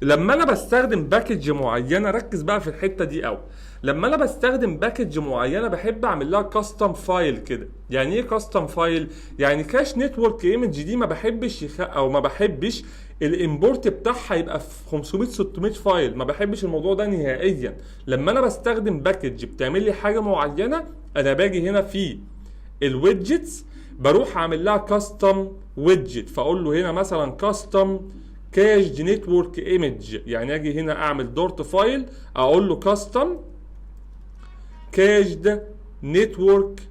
لما انا بستخدم باكج معينه، ركز بقى في الحته دي قوي. لما انا بستخدم باكج معينه بحب اعمل لها كاستم فايل كده. يعني ايه كاستم فايل؟ يعني كاش نتورك ايمج دي ما بحبش او ما بحبش الامبورت بتاعها يبقى في 500 600 فايل، ما بحبش الموضوع ده نهائيا. لما انا بستخدم باكج بتعمل لي حاجه معينه، انا باجي هنا في الويدجتس بروح اعمل لها كاستم ويدجت، فاقول له هنا مثلا كاستم كاش نتورك ايمج. يعني اجي هنا اعمل دورت فايل اقول له كاستم كاشد نتورك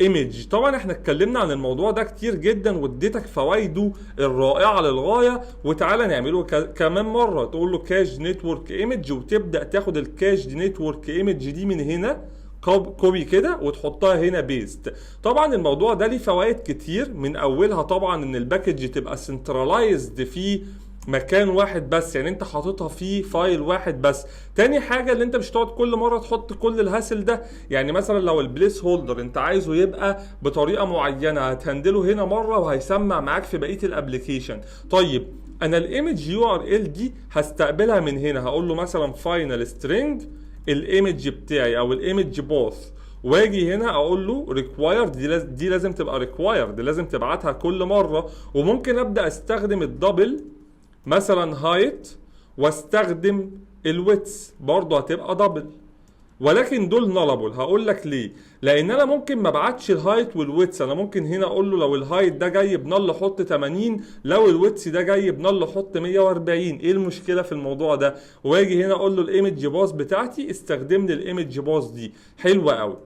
ايمج. طبعا احنا اتكلمنا عن الموضوع ده كتير جدا واديتك فوائده الرائعه للغايه، وتعالى نعمله كمان مره. تقول له كاش نتورك ايمج وتبدا تاخد الكاش نتورك ايمج دي من هنا كوبي كده وتحطها هنا بيست. طبعا الموضوع ده ليه فوائد كتير، من اولها طبعا ان الباكج تبقى سنترلايزد في مكان واحد بس، يعني انت حاططها في فايل واحد بس. تاني حاجة اللي انت مش تقعد كل مرة تحط كل الهاسل ده. يعني مثلا لو البليس هولدر انت عايزه يبقى بطريقة معينة هتهندله هنا مرة وهيسمع معاك في بقية الابليكيشن. طيب انا الايمج يو ار ال دي هستقبلها من هنا، هقول له مثلا فاينل سترينج الايمج بتاعي او الايمج باث، واجي هنا اقول له ريكوايرد. دي لازم تبقى ريكوايرد، لازم تبعتها كل مره. وممكن ابدا استخدم الدبل مثلا هايت واستخدم الويتس برضه هتبقى دبل، ولكن دول نلابل. هقول لك ليه. لان انا ممكن ما ابعتش الهايت والويتس، انا ممكن هنا اقول له لو الهايت ده جاي بنل حط 80، لو الويتس ده جاي بنل حط 140. ايه المشكله في الموضوع ده؟ واجي هنا اقول له الايمج باص بتاعتي استخدم لي الايمج باص دي. حلوه قوي.